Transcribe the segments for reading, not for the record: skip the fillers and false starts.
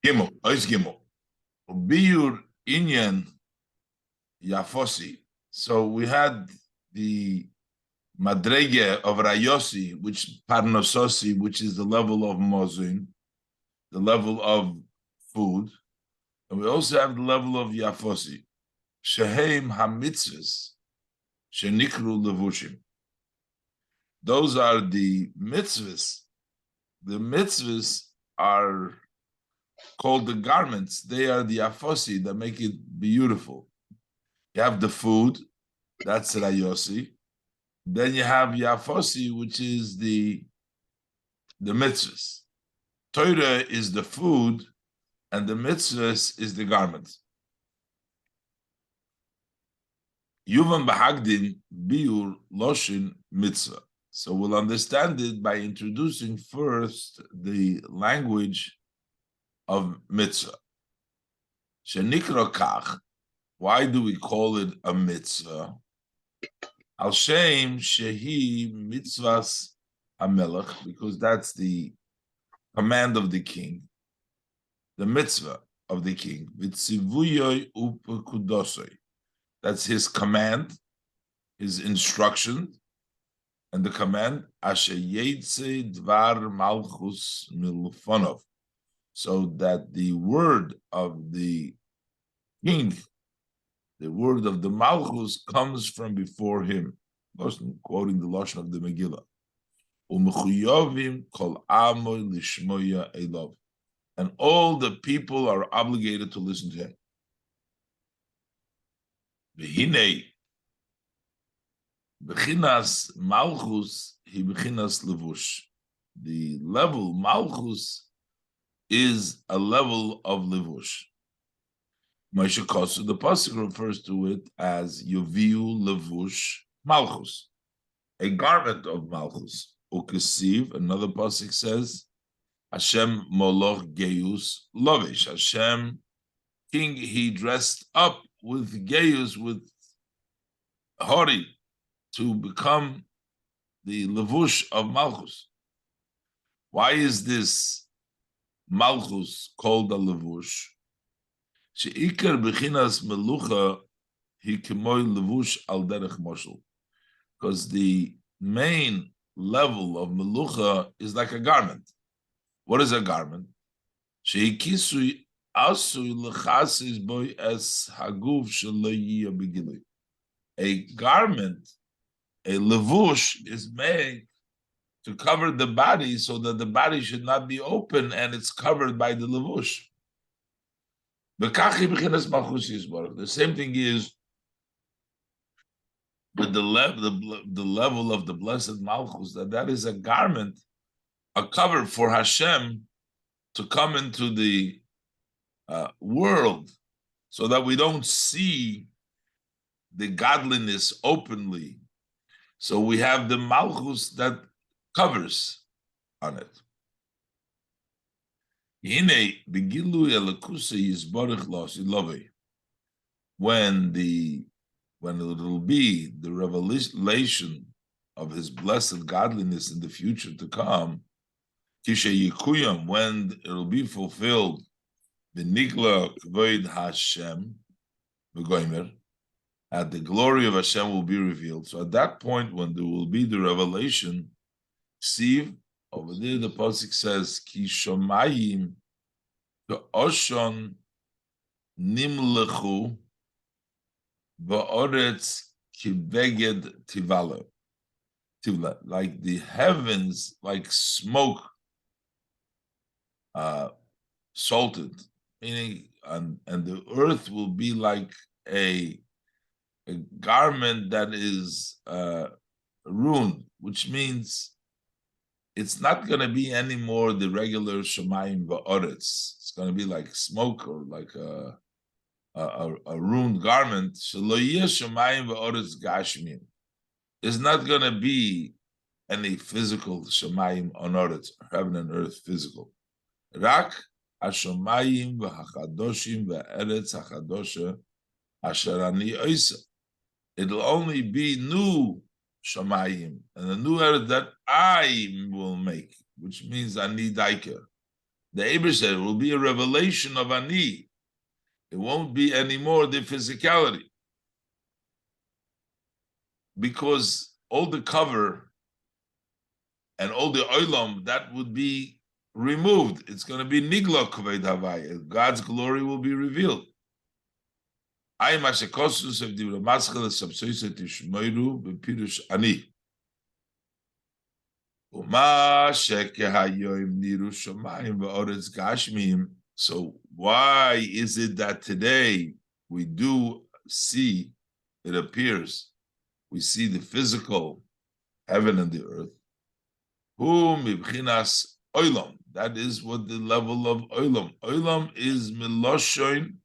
Gimel, ois Gimel. Biur inyan yafosi. So we had the madrege of rayosi, which parnososi, which is the level of mozin, the level of food, and we also have the level of yafosi. Sheheim hamitzvahs shenikru levushim. Those are the mitzvahs. The mitzvahs are called the garments. They are the afosi that make it beautiful. You have the food, that's rayosi. Then you have yafosi, which is the mitzvahs. Torah is the food, and the mitzvahs is the garment. Yuvan bahagdin biur loshin mitzvah. So we'll understand it by introducing first the language of mitzvah. Shenikra kach. Why do we call it a mitzvah? Al shem shehi mitzvahs hamelech, because that's the command of the king, the mitzvah of the king. Vitzivuyoy upekudosoi. That's his command, his instruction, and the command asher yetze dvar malchus milfonov, so that the word of the king, the word of the malchus, comes from before him. Quoting the lashon of the Megillah. Umechuyovim kol amoy lishmoya elov, and all the people are obligated to listen to him. V'hinei bechinas malchus hi bechinas levush. The level malchus is a level of levush. Moshe Kosu, the pasuk refers to it as yoviu levush malchus, a garment of malchus. Ukesiv, another pasuk says, Hashem moloch geus lovish. Hashem, king, he dressed up with geus, with hori, to become the levush of malchus. Why is this malchus called a levush? Sheikar bechinas melucha hi kemoy levush al derech moshel, because the main level of melucha is like a garment. What is a garment? Sheikisui asui lechasis boy es haguf shelo begilui. A garment, a levush, is made to cover the body so that the body should not be open and it's covered by the levush. The same thing is with the level of the blessed Malchus, that is a garment, a cover for Hashem to come into the world, so that we don't see the godliness openly. So we have the Malchus that covers on it. When it will be the revelation of his blessed godliness in the future to come, when it will be fulfilled, at the glory of Hashem will be revealed. So at that point, when there will be the revelation, see, over there the pasuk says, Ki shomayim ke'oshon nimlechu va'oretz kibeged tivala. Like the heavens, like smoke, salted, meaning, and the earth will be like a garment that is ruined, which means it's not going to be anymore the regular shemayim va'oretz. It's going to be like smoke, or like a ruined garment. Shelo yeh shemayim va'oretz gashmim. There's not going to be any physical shemayim on oretz, heaven and earth physical. Rak hashemayim v'hachadoshim v'eretz hachadosha asher ani oisa. It'll only be new shamayim and a new earth that I will make, which means ani daika. The Eber said it will be a revelation of Ani. It won't be anymore the physicality. Because all the cover and all the olam, that would be removed. It's going to be nigla kaved havaya. God's glory will be revealed. I mashakosus of the ramaschal subsoisa tishmoiru bepirush ani. Uma shekehayoim niru shamayim va'oretz gashmim. So why is it that today we do see, it appears, we see the physical heaven and the earth? Who mibchinas oilam. That is what the level of oilam. Oilam is miloshoin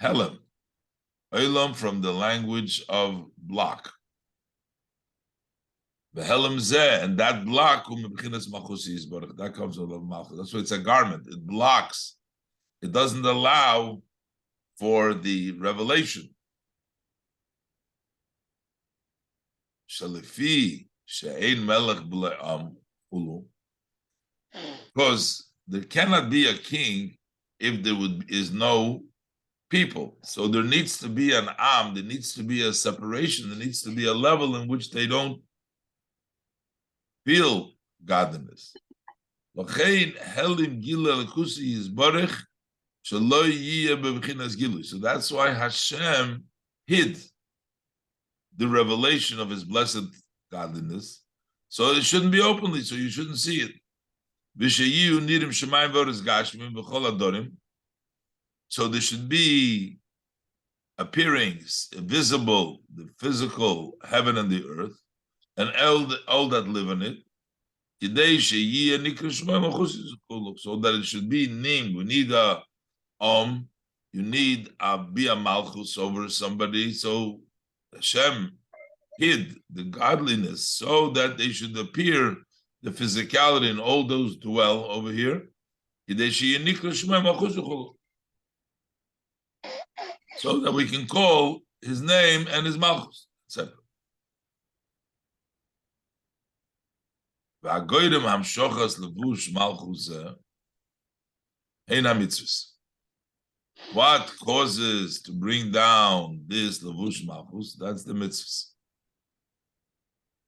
helam. Oilam from the language of block. Behelam zeh, and that block mibchinas machusi is baruch. That comes out of malchus. That's why it's a garment. It blocks. It doesn't allow for the revelation. Shalifi. Because there cannot be a king if there is no people. So there needs to be an am, there needs to be a separation, there needs to be a level in which they don't feel godliness. So that's why Hashem hid the revelation of his blessed godliness. So it shouldn't be openly, so you shouldn't see it. So there should be appearings, visible, the physical heaven and the earth, and all that live in it. So that it should be named. We need a you need a be a malchus over somebody. So Hashem hid the godliness so that they should appear the physicality in all those dwell over here. So that we can call his name and his malchus, etc. What causes to bring down this levush malchus? That's the mitzvahs.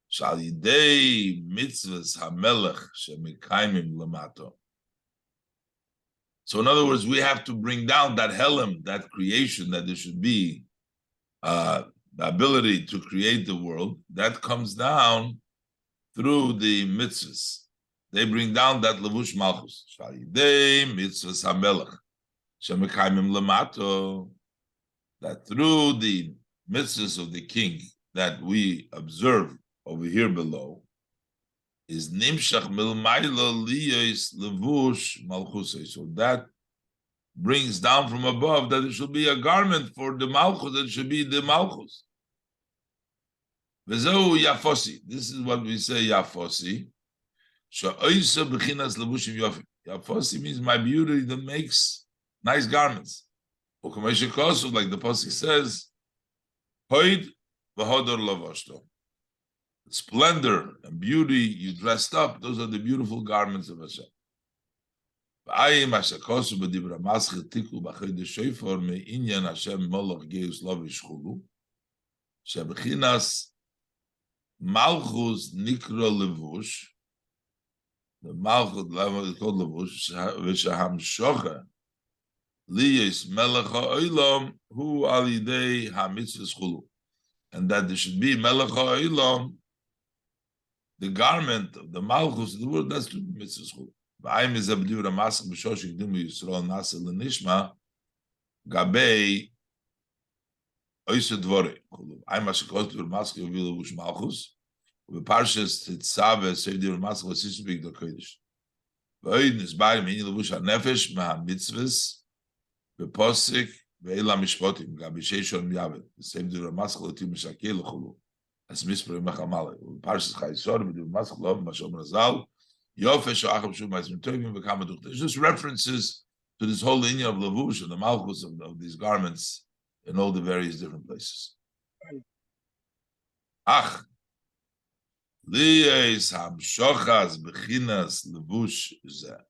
Shal yidei mitzvahs hamelech shemikaimim lamato. So in other words, we have to bring down that helem, that creation, that there should be the ability to create the world. That comes down through the mitzvahs. They bring down that levush malchus. Shal yidei mitzvahs hamelech. That through the mitzvahs of the king that we observe over here below is nimshach milmayla liyos levush malchusay. So that brings down from above that it should be a garment for the malchus, that it should be the malchus. Vezehu yafosi. This is what we say yafosi. Sha'oisa b'chinas levushim yofi. Yafosi means my beauty that makes nice garments. Like the pasuk says, Hoid v'hodor lavashto. Splendor and beauty, you dressed up, those are the beautiful garments of Hashem. Malchus nikro levush. The malchus is called levush. V'shaham shocha. Liyes melech ha'olam hu al yidei ha'mitzvahs chulu, and that there should be melech ha'olam, the garment of the malchus of the world. That's the mitzvahs chulu. V'ayim is abdiv ramasach b'shosh yikdimu Yisrael nasa l'nishma gabei oised dvorei chulu. V'ayim ha'shekos d'ur mask yovilu vush malchus v'parshas titzave sevdir mask v'sisu b'gdol kodesh. V'oid nisbarim hini levush ha'nefesh ma'mitzvahs Beposik ve'ela mishpotim gabi sheishon yavet. The same do Ramaschal otim mishakel chulu. As mispre mechamale. Parshas Chayisor v'du Ramaschal mashom razal. Yofesh oacham shu ma'izim tovim v'kamaduch. There's just references to this whole lineage of levush and the malchus of these garments in all the various different places. Ach, liyes hamshochas bechinas levush zeh.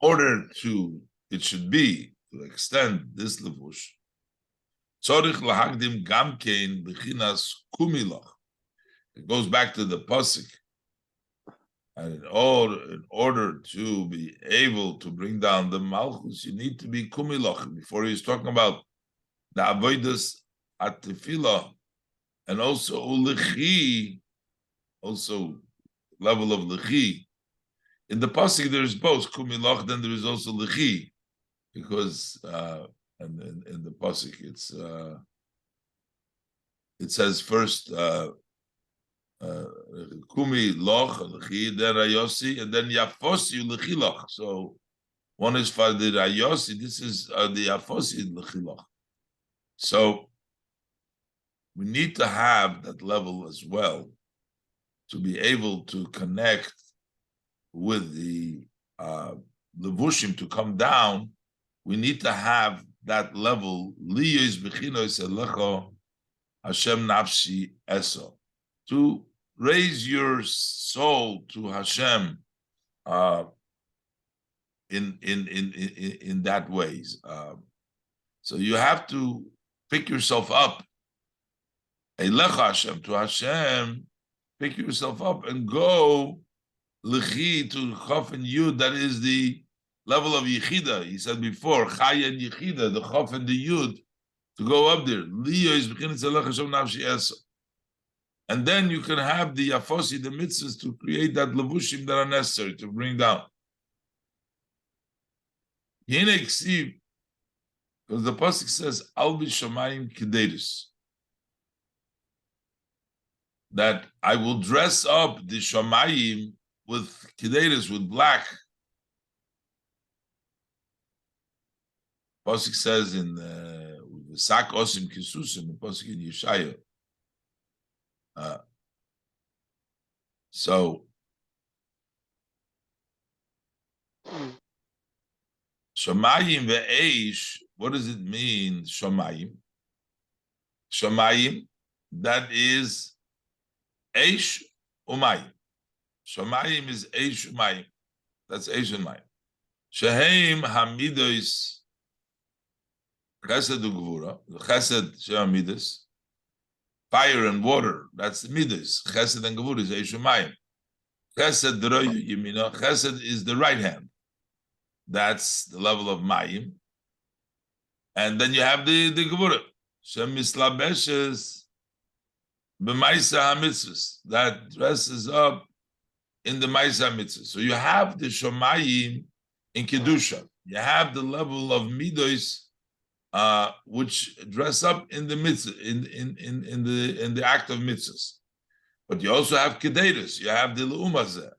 order to, it should be, to extend this levush, tzorich lahagdim gamkein b'chinas kumilach. It goes back to the pasuk. And in order to be able to bring down the malchus, you need to be kumilach. Before he's talking about the avodas at tefillah, and also ulechi, also level of lechi. In the pasuk there is both kumilach, then there is also lechi, because and in the pasuk it says first kumi loch lechi, then rayosi, and then yafosi lechi loch. So one is for the rayosi, this is the yafosi lechi loch. So we need to have that level as well to be able to connect with the levushim to come down. We need to have that level, liyos b'chinos elecho Hashem nafshi eso, to raise your soul to Hashem in that ways. So you have to pick yourself up. Elecha Hashem, to Hashem, pick yourself up and go lechi to chaf and yud. That is the level of yichida. He said before, chaya and yichida, the chaf and the yud, to go up there. Liyo is b'chinas elecha Hashem nafshi eso. And then you can have the yafosi, the mitzvahs, to create that levushim that are necessary to bring down. Because the pasuk says, "Al b'shamayim kedeiros," that I will dress up the shamayim with kedeiros, with black. Pasuk says in Sak Osim Kisusim, the pasuk in Yeshaya. So Shamayim ve'eish, what does it mean, Shamayim? Shamayim, that is eish umayim. Shamayim is eish umayim. That's eish umayim. Shehem hamidos chesed ugvura, chesed shehamidos, fire and water, that's the midas. Chesed and gevura is eish umayim. Chesed d'royu yimina, chesed is the right hand. That's the level of mayim. And then you have the gevura. Shem mislabeshes b'maisa hamitzvahs, that dresses up in the maisa mitzvahs. So you have the shomayim in kedusha. You have the level of midos, which dress up in the mitzvah, in the act of mitzvahs. But you also have kedeiros. You have the leumazeh.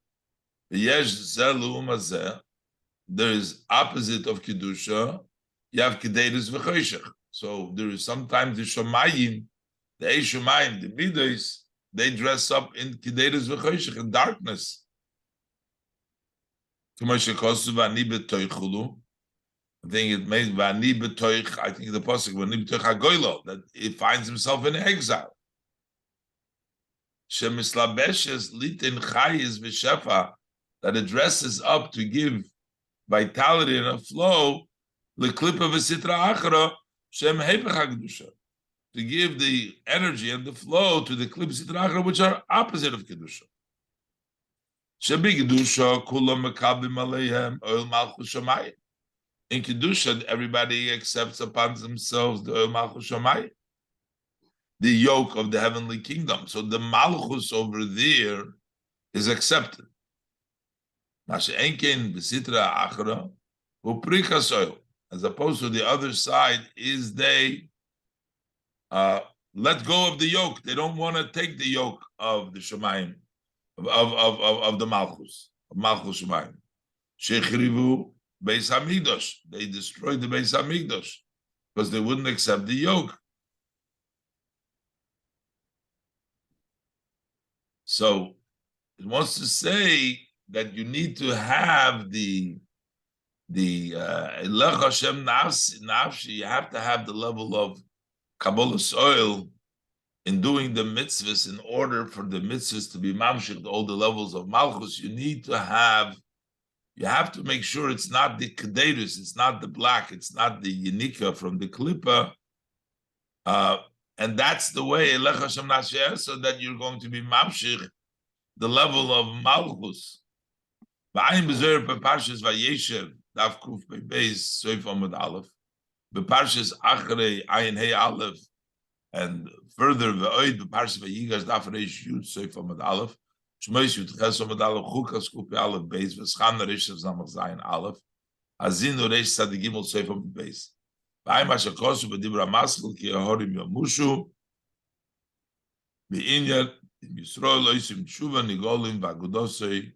The yesh zeh leumazeh. There is opposite of kedusha. You have kedeiros v'choshech. So there is sometimes the shomayim, the eishumayim, the midos, they dress up in kedeiros v'choshech, in darkness. I think it made v'ani b'toich. I think the pasuk v'ani b'toich hagoylo, that it finds himself in exile. Shemislabeshes litin chayis v'shefa, that it dresses up to give vitality and a flow. L'klipa v'sitra achra shem hepech ha'kedusha, to give the energy and the flow to the klipa v'sitra achra, which are opposite of kedusha. Shebi kedusha kulam mekabim aleihem oil malchus shamayim. In kedusha, everybody accepts upon themselves the oil malchus shamayim, the yoke of the heavenly kingdom. So the malchus over there is accepted. Mashe enkein v'sitra achra u'prikas oil. As opposed to the other side, is they let go of the yoke. They don't want to take the yoke of the Shemayim, of the Malchus, of Malchus Shemayim. Shechrivu Beis Hamikdash. They destroyed the Beis Hamikdash because they wouldn't accept the yoke. So it wants to say that you need to have the Elech Hashem Nafshi, you have to have the level of Kabbalah soil in doing the mitzvahs. In order for the mitzvahs to be mamshich, all the levels of Malchus, you need to have You have to make sure it's not the Kededus, it's not the black, it's not the Yenika from the Klippa. And that's the way, so that you're going to be Mamshich, the level of Malchus. Ba'ayin Bezer Beparshas Vayeshev, Daf Kuf Beis Soif Amud Aleph, Beparshas Achrei Ayin Hey Aleph, and further Ve'oid Beparshas Vayigash Daf Reish Yud Soif Amud Aleph, Shmois Yud Ches Amud Aleph, Chukas Kupi Aleph Beis, V'schan Reish Zamach Zayin Aleph, Azin Reish Sadigimol Soif Amud Beis. Ba'ayin Mashakosu B'dibra Maskil Ki Ahorim Yamushu, Be'inyan Yisrael Oisim Tshuva Nigolim V'agudosei,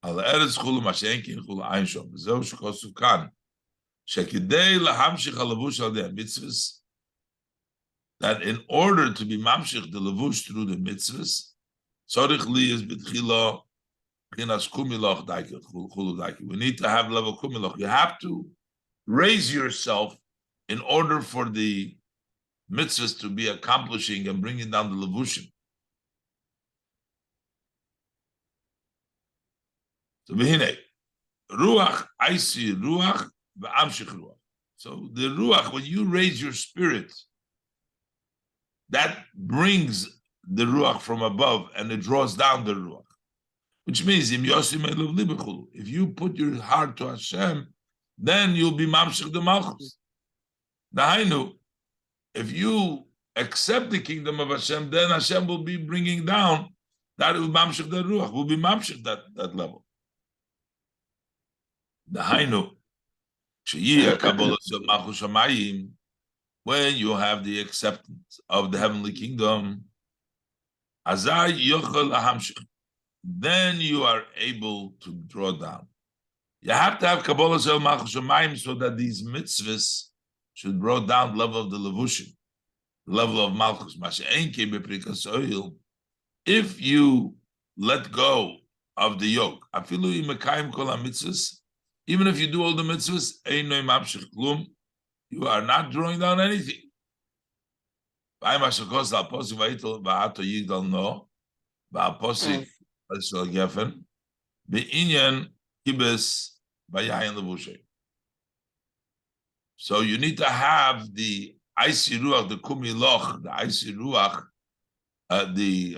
Al Eretz Chulu Mashenkin Chulu Ein Shom. V'zeu Shekosu Kan. Shekidei lahamshich halavush al dei mitzvahs, that in order to be mamshich the lavush through the mitzvahs, tzorich li is b'tchila chinas kumiloch daikot chulu daikot. We need to have level kumiloch. You have to raise yourself in order for the mitzvahs to be accomplishing and bringing down the lavushim. So v'hinei ruach aisi ruach. So the ruach, when you raise your spirit, that brings the ruach from above and it draws down the ruach. Which means, if you put your heart to Hashem, then you'll be mamshich the malchus. Nahainu, if you accept the kingdom of Hashem, then Hashem will be bringing down, that will mamshich the ruach, will be mamshich that level. Nahainu, when you have the acceptance of the heavenly kingdom, then you are able to draw down. You have to have Kabbalah Zel Malchus Shamayim so that these mitzvahs should draw down the level of the levushim, the level of Malchus. If you let go of the yoke, even if you do all the mitzvahs, you are not drawing down anything. So you need to have the icy ruach, the kumiloch, the icy ruach, the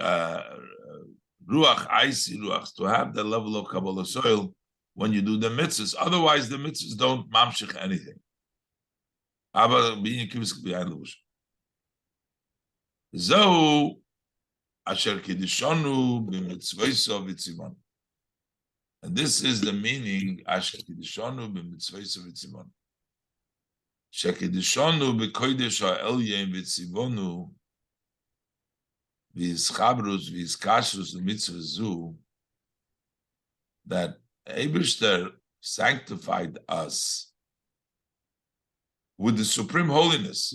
ruach, icy ruach, to have the level of Kabbalah soil when you do the mitzvahs. Otherwise, the mitzvahs don't mamshich anything. Zohu asher kiddushanu b'mitzvayso v'tzivon. And this is the meaning asher kiddushanu b'mitzvayso v'tzivon. Shekiddushanu b'kodesh ha'elyon v'tzivonu v'yischabrus v'yiskashrus l'mitzvah zu, that Eibishter sanctified us with the supreme holiness.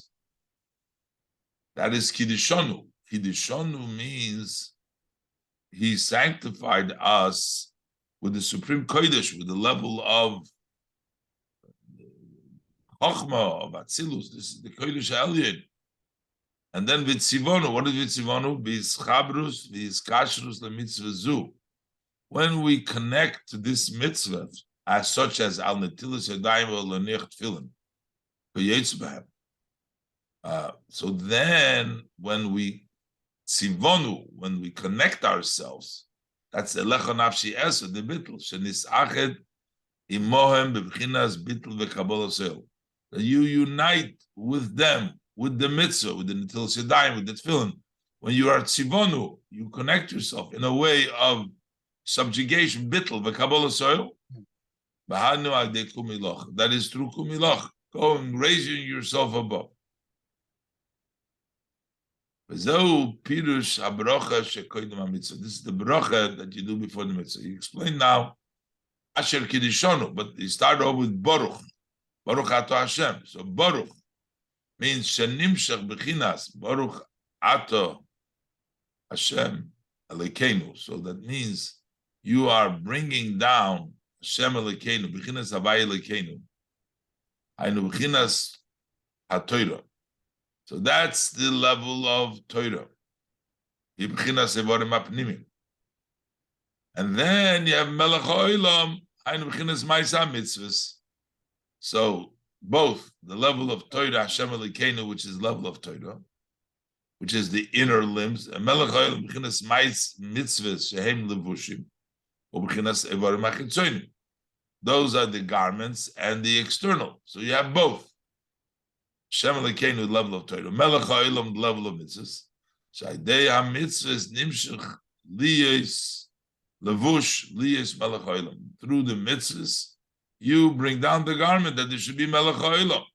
That is Kiddushanu. Kiddushanu means he sanctified us with the supreme Kodesh, with the level of Chochmah, of Atzilus. This is the Kodesh Elyon. And then Vitzivonu. What is Vitzivonu? V'yiskabrus, v'yiskashrus l'mitzvah zu. When we connect to this mitzvah, as such as al netilas yadayim v'laniach tefillin, so then when we tzivonu, when we connect ourselves, that's elecha nafshi eser, the bittul shenisached imohem bebchinas bittul v'kabbalah sel. That you unite with them, with the mitzvah, with the netilas yadayim, with the tefillin. When you are tzivonu, you connect yourself in a way of subjugation, bittul v'kabbalah soil. That is through kumiloch. Go and raising yourself above. This is the bracha that you do before the mitzvah. You explain now Asher Kiddushanu, but you start off with Baruch. Baruch Ato Hashem. So Baruch means Shenimshach Bechinas. Baruch Ato Hashem Elokeinu. So that means you are bringing down Hashem Elokeinu, Bechinas Havai Elokeinu. Ainu Bechinas HaTorah. So that's the level of Torah. Bechinas Evorim HaPnimim. And then you have Melech HaOlam, Hainu B'chinas Ma'aseh Mitzvahs. So both the level of Torah, Hashem Elokeinu, which is level of Torah, which is the inner limbs, and Melech HaOlam B'chinas Ma'aseh Mitzvahs, Shehem Levushim, or B'chinas Evarim HaChitzonim. Those are the garments and the external. So you have both. Hashem Elokeinu, level of Torah, Melech HaOlam, level of mitzvahs. Shaydei HaMitzvahs Nimshach Liyos Levush Liyos Melech HaOlam. Through the mitzvahs, you bring down the garment that there should be Melech HaOlam.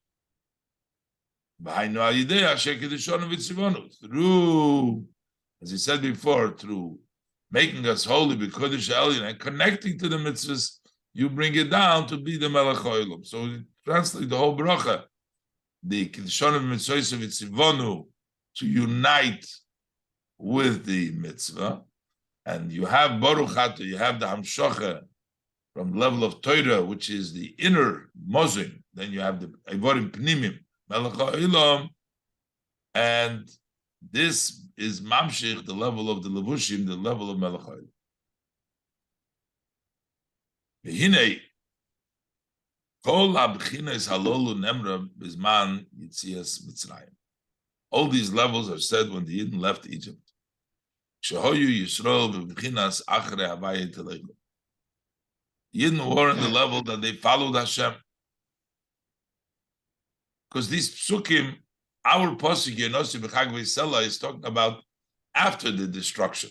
Through, as he said before, through making us holy, b'kodesh elyon, and connecting to the mitzvahs, you bring it down to be the Melech HaOlam. So translate the whole bracha, the Kiddushanim Mitzvos of Itzivonu, to unite with the mitzvah, and you have Baruch Ata, you have the Hamshocha from the level of Torah, which is the inner mozim. Then you have the Evorim Pnimim, Melech HaOlam, and this is Mamshich, the level of the Levushim, the level of Melech HaOlam. V'hinei, kol ha'b'chinas halolu nemra b'zman yitzias Mitzrayim. All these levels are said when the Yidden left Egypt. Shehoyu Yisrael b'b'chinas achrei havayei telechu. Yidden were in the level that they followed Hashem. Because these psukim, our posuk Yonti בחגוי הסלע is talking about after the destruction.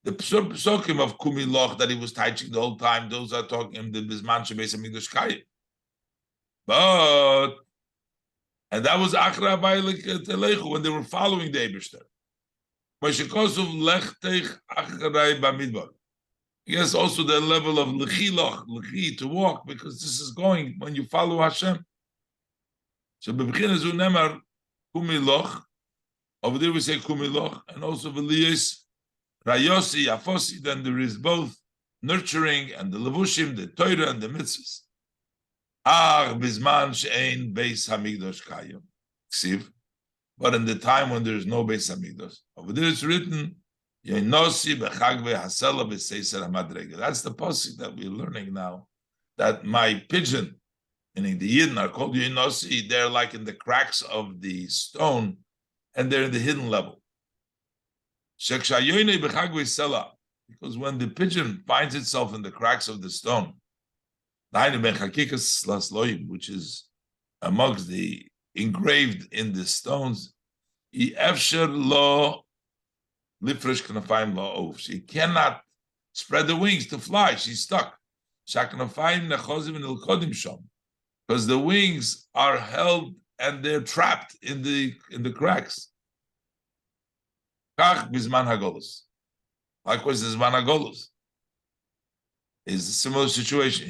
The psukim of Kumiloch that he was teaching the whole time, those are talking the Bizman Shebeis HaMikdash Kayim. But, and that was Achra Havayei Telechu, when they were following the Eibishter. Moshe Kosov Lechtech Achrei Bamidbar. Yes, also the level of Lechiloch, Lechi, to walk, because this is going when you follow Hashem. So Bebchina Zu Nemar Kumiloch, over there we say Kumiloch, and also V'liyos Rayosi, Yafosi, then there is both nurturing and the Levushim, the Torah and the mitzvahs. Ach, Bizman She'ein Beis HaMikdash Kayim. Ksiv. But in the time when there is no Beis HaMikdash, over there it's written, Yonti בחגוי הסלע בסתר המדרגה. That's the pasuk that we're learning now. That my pigeon, meaning the Yidden, are called Yonti. They're like in the cracks of the stone, and they're in the hidden level. Because when the pigeon finds itself in the cracks of the stone, which is amongst the engraved in the stones, she cannot spread the wings to fly. She's stuck. Because the wings are held and they're trapped in the cracks. Likewise, the Zman HaGolus is a similar situation.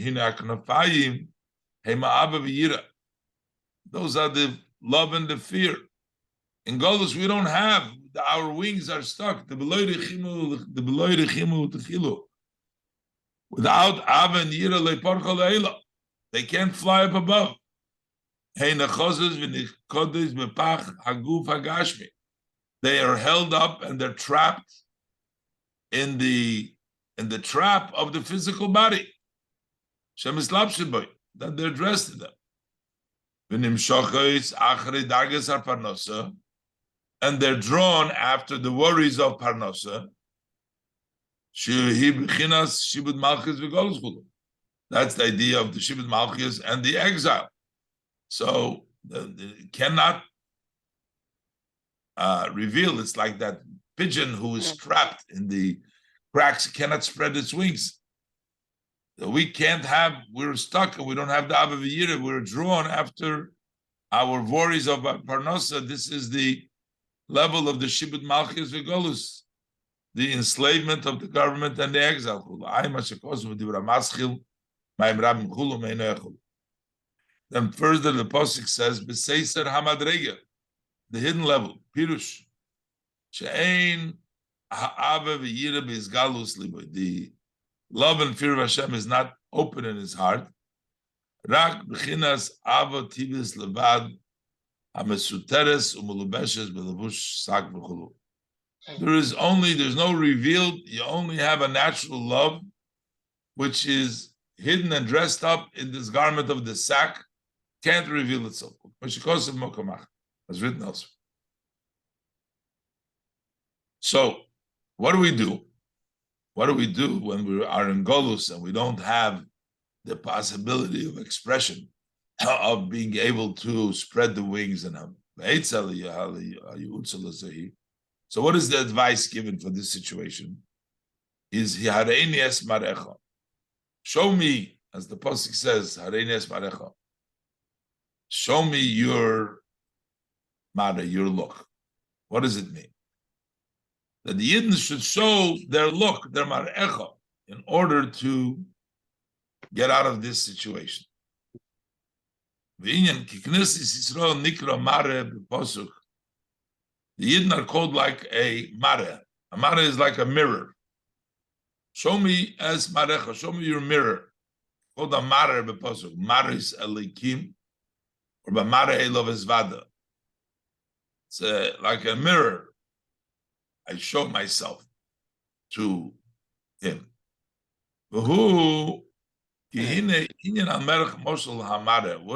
Those are the love and the fear. In Golus, we don't have, our wings are stuck. Without Ava and Yira, they can't fly up above. They are held up and they're trapped in the trap of the physical body. That they're dressed in them. And they're drawn after the worries of Parnasa. That's the idea of the Shibud Malchus and the exile. So it cannot reveal. It's like that pigeon who is trapped in the cracks, cannot spread its wings. So we're stuck and we don't have the Ava V'yira. We're drawn after our worries of Parnasa. This is the level of the Shibud Malchus V'Golus, the enslavement of the government and the exile. Then further the Pasuk says, B'Seisar HaMadregah, the hidden level, Pirush, She'ein Ha'ava V'yira B'Izgalus Liboy. The love and fear of Hashem is not open in his heart. Rak B'chinas Ava Tibis Levad HaMesuteres U'Melubeshes B'Levush Sak V'Chulu. there's no revealed, you only have a natural love, which is hidden and dressed up in this garment of the sack, can't reveal itself. As written elsewhere. So, what do we do? What do we do when we are in Golus and we don't have the possibility of expression, of being able to spread the wings and have? So what is the advice given for this situation? Is Hareini es marecha. Show me, as the pasuk says, Hareini es marecha. Show me your mare, your look. What does it mean? That the Yidden should show their look, their marecha, in order to get out of this situation. The Yidden are called like a mare. A mare is like a mirror. Show me as marecha. Show me your mirror. Called a mare b'pasuk. Maris elikim, or b'mare elov esvada. It's like a mirror. I show myself to him. What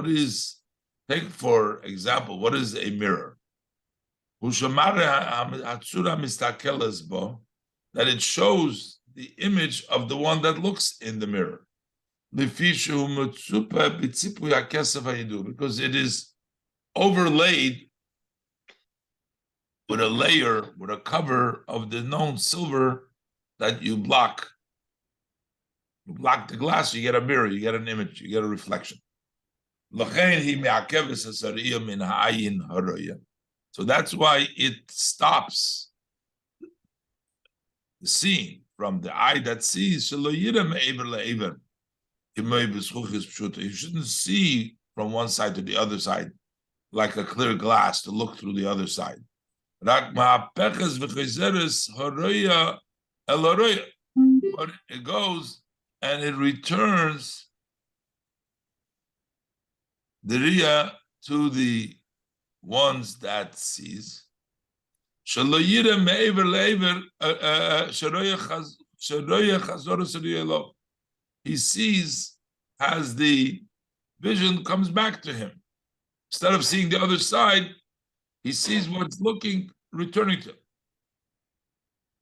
is, take for example, what is a mirror? That it shows the image of the one that looks in the mirror. Because it is overlaid with a layer, with a cover of the known silver that you block. You block the glass, you get a mirror, you get an image, you get a reflection. So that's why it stops the seeing from the eye that sees. You shouldn't see from one side to the other side like a clear glass to look through the other side. But it goes and it returns the Riyah to the ones that sees. He sees as the vision comes back to him. Instead of seeing the other side, he sees what's looking, returning to him.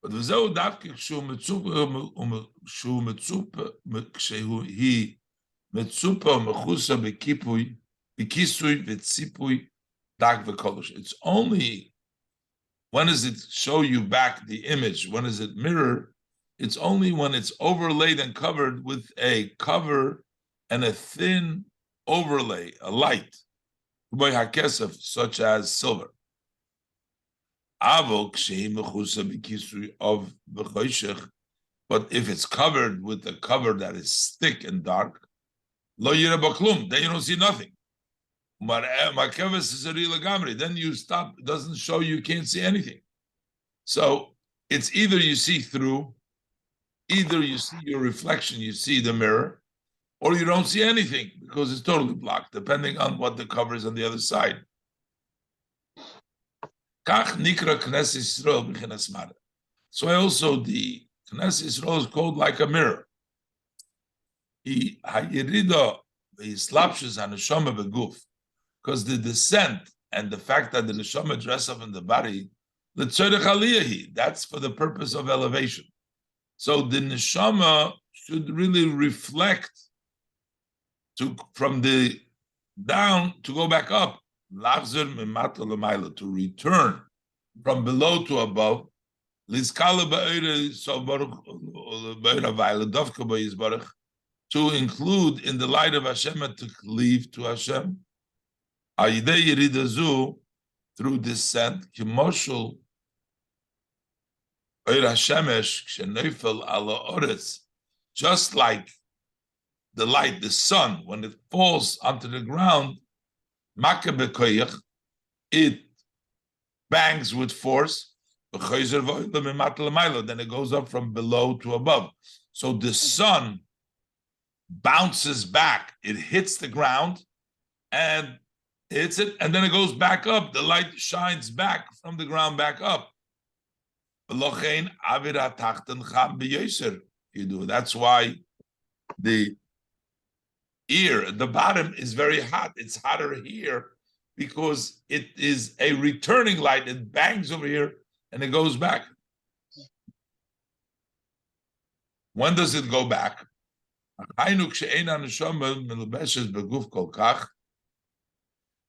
But it's only, when does it show you back the image? When does it mirror? It's only when it's overlaid and covered with a cover and a thin overlay, a light, such as silver. But if it's covered with a cover that is thick and dark, then you don't see nothing. Then you stop, it doesn't show, you can't see anything. So it's either you see through, either you see your reflection, you see the mirror, or you don't see anything because it's totally blocked, depending on what the cover is on the other side. So also the Knesset Yisrael is called like a mirror. Because the descent and the fact that the neshama dress up in the body, that's for the purpose of elevation. So the neshama should really reflect from the down to go back up. To return from below to above, to include in the light of Hashem and to cleave to Hashem. Through descent, just like the light, the sun, when it falls onto the ground, it bangs with force, then it goes up from below to above. So the sun bounces back, it hits the ground and hits it, and then it goes back up. The light shines back from the ground back up. You do. That's why the ear, the bottom is very hot. It's hotter here because it is a returning light. It bangs over here and it goes back. When does it go back?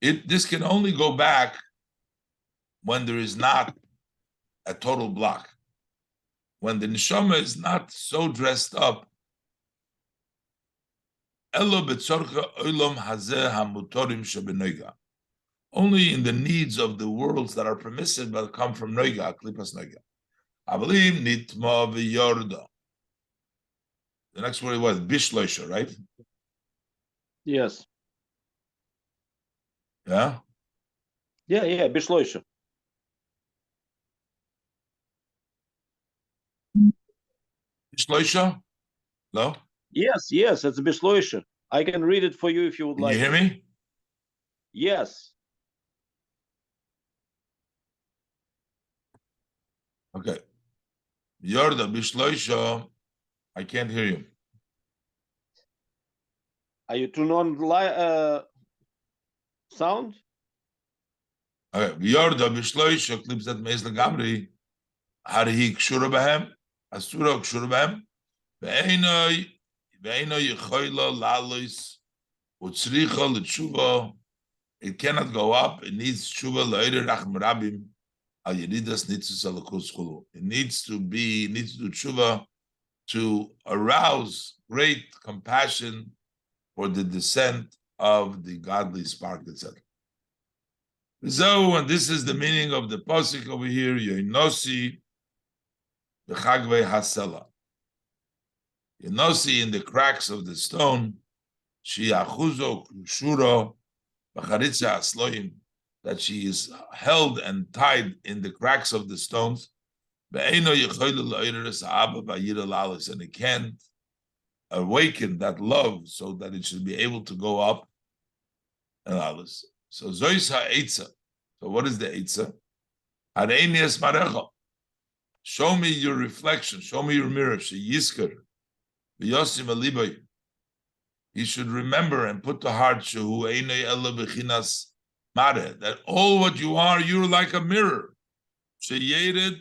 This can only go back when there is not a total block. When the neshama is not so dressed up. Only in the needs of the worlds that are permissive but come from noiga, klipas noiga. Avalim nitma v'yorda. The next word was bishloisha, right? Yes. Yeah? Yeah, bishloisha. Bishloisha? No? Yes, it's bishloisha. I can read it for you if you would like. Can you hear me? Yes. Okay. Yorda bishloisha. I can't hear you. Are you turn on sound? Okay. Yorda bishloisha clips that meis legamri. Harihi kshura bahem. Asura kshura bahem. Ve'enoi yechoila lalois. Utzricha l'tshuva. It cannot go up. It needs tshuva l'oire rachm rabim. Al yeridas nitzus alakus chulu. It needs to do tshuva to arouse great compassion for the descent of the godly spark, etc. So, and this is the meaning of the pasuk over here, Yonoti בחגוי הסלע. Yonoti in the cracks of the stone, שיאחוזו קשuro בחריצה הסלויים, that she is held and tied in the cracks of the stones, and it can't awaken that love so that it should be able to go up. So Zois ha'etza. So what is the etza? Hareinias marecha. Show me your reflection. Show me your mirror. Sheyisker. V'yosim aliboy. He should remember and put to heart shehu einei ela b'chinas mare, that all what you are, you're like a mirror. Sheyered.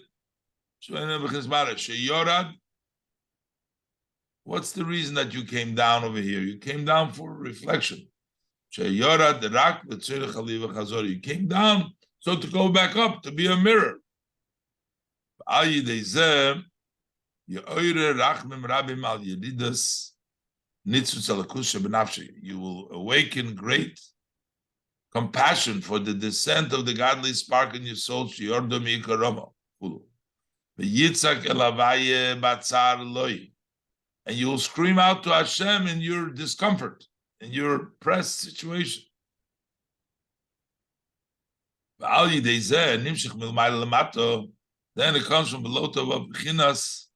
What's the reason that you came down over here? You came down for reflection. You came down so to go back up, to be a mirror. You will awaken great compassion for the descent of the godly spark in your soul. And you will scream out to Hashem in your discomfort, in your pressed situation. Then it comes from below to B'chinas,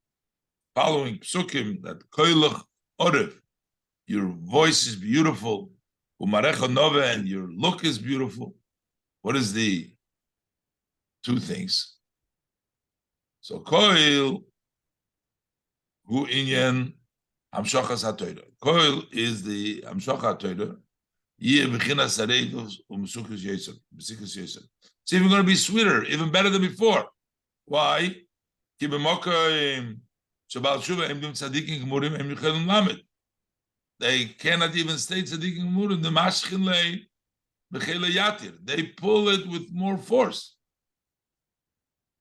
following psukim, that koilach orev, your voice is beautiful, umarecha nove, and your look is beautiful. What is the two things? So koil hu inyan hamshachas hatoyda. Koil is the hamshach hatoyda. Yeh b'chinas hareivus u'mesukas yesod. It's even going to be sweeter, even better than before. Why? Ki b'mokim shabal shuva emdim tzadikim gemurim em yuchelim lamed. They cannot even stay tzadikim gemurim. The mashchin lei b'chele yatir. They pull it with more force.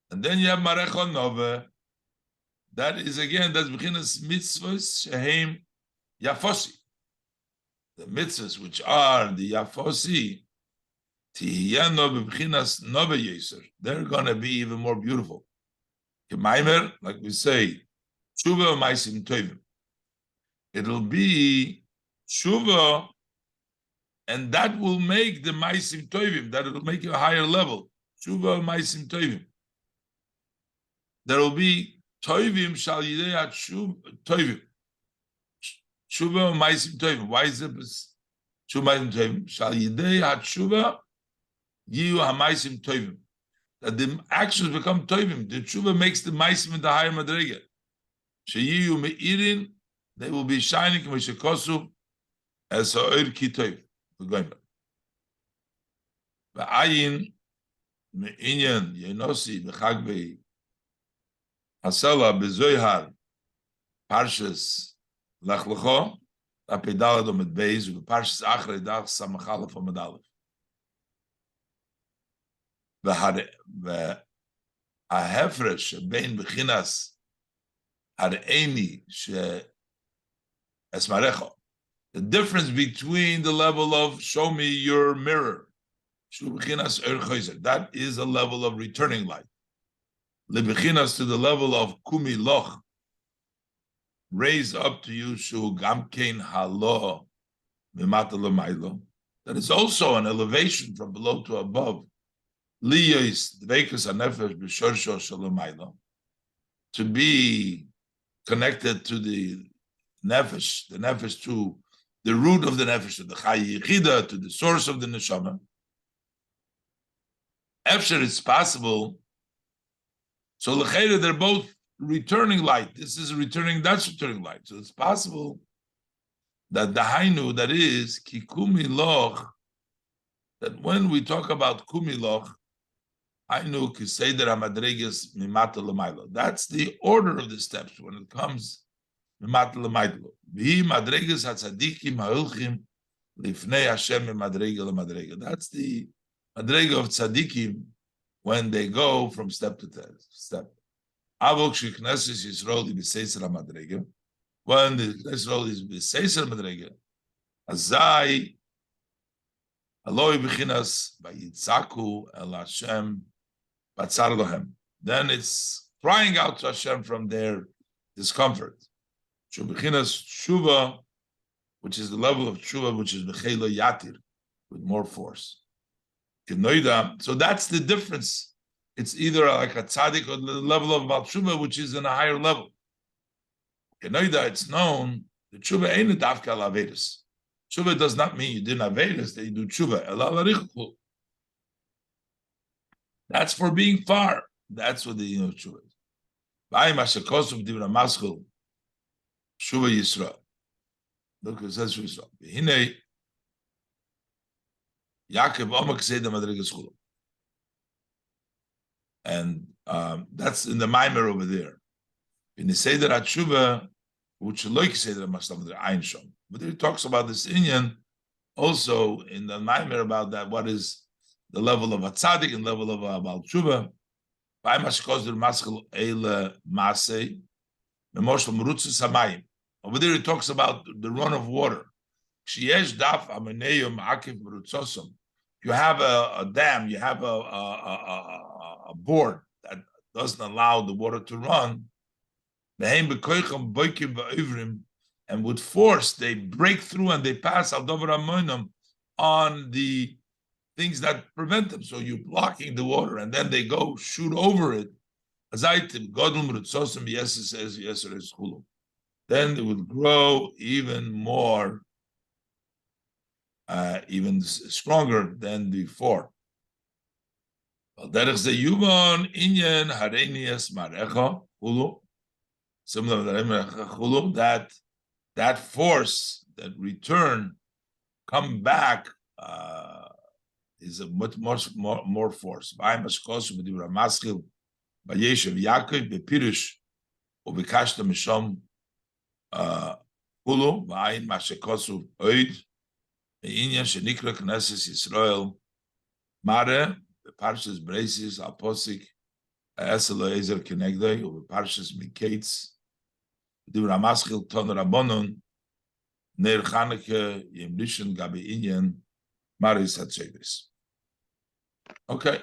And then you have Marecha Nove. That is again, that's B'chinas mitzvahs shehem yafosi. The mitzvahs which are the yafosi, tihiyano b'chinas nove yeser. They're going to be even more beautiful. K'maimer, like we say, tshuva ma'asim tovim. It'll be tshuva, and that will make the ma'asim tovim, that it'll make you a higher level. Tshuva ma'asim tovim. There will be tovim shal yidei hatshuv tovim. Tshuva ma'asim tovim. Why is it tshuva ma'asim tovim? Shal yidei hatshuva yiyu ha'ma'asim tovim. that the actions become tovim. The tshuva makes the meisim in the higher madrega. Sheyiyu meirin, they will be shining k'mishekosu as ha'or ki tov. We're going back. V'ayin me'inyan yenosi b'chagbei הסלע בזוהר פרשס לך לכו הפדלת עומד בייז ובפרשס אחרי דרך סמך א' עומד א' וההפרש שבין בחינס הראיני שאסמרךו, the difference between the level of show me your mirror, that is a level of returning light, Lebechinas to the level of kumi loch, raise up to you shu gamkein halo mimata l'maylo. That is also an elevation from below to above. Liyos dveikus hanefesh b'shorsho shalomaylo, to be connected to the nefesh to the root of the nefesh, to the chayi yichida, to the source of the neshama. After it's possible. So l'chayre, they're both returning light. This is returning, that's returning light. So it's possible that the hainu, that is ki kumi loch, that when we talk about kumi loch, hainu ki seder hamadregas mimata l'maylo. That's the order of the steps when it comes mimata l'maylo. V'hi madregas hatzadikim ha'ilchim lifnei Hashem mimadrega l'madrega. That's the madrega of tzadikim, when they go from step to step. Avok shekneses Yisrael b'seiser hamadrega. When the Yisrael is b'seiser hamadrega, azai aloi b'chinas vayitzaku el Hashem batzar lohem. Then it's crying out to Hashem from their discomfort. So b'chinas tshuva, which is the level of tshuva, which is b'chelo yatir, with more force. So that's the difference. It's either like a tzaddik or the level of Baal Tshuva, which is in a higher level. It's known the tshuva ain't a dafka al averis. Tshuva does not mean you didn't averis, that you do tshuva. That's for being far. That's what the tshuva is. Tshuva Yisrael. Look, it says Yisrael. And that's in the Mamer over there. In the Seder HaTshuva, which like Seder HaMaslam, but he talks about this Inyan also in the Mamer about that. What is the level of a tzaddik and level of a Baal Tshuva? Over there, he talks about the run of water. You have a dam, you have a board that doesn't allow the water to run. And with force, they break through and they pass on the things that prevent them. So you're blocking the water, and then they go shoot over it. Then it will grow even more, even stronger than before. Similar to that force, that return, come back, is a much more force. Inyan shenikra Knesses Yisrael Mare Parshas Braces Aposik Eselo Ezer Kenegdei or Parshas Mikates Dibur Amaschil Ton Rabbonon Ner Chaneke Yem Rishon Gabi Inyan Maris Hatzedes. Okay.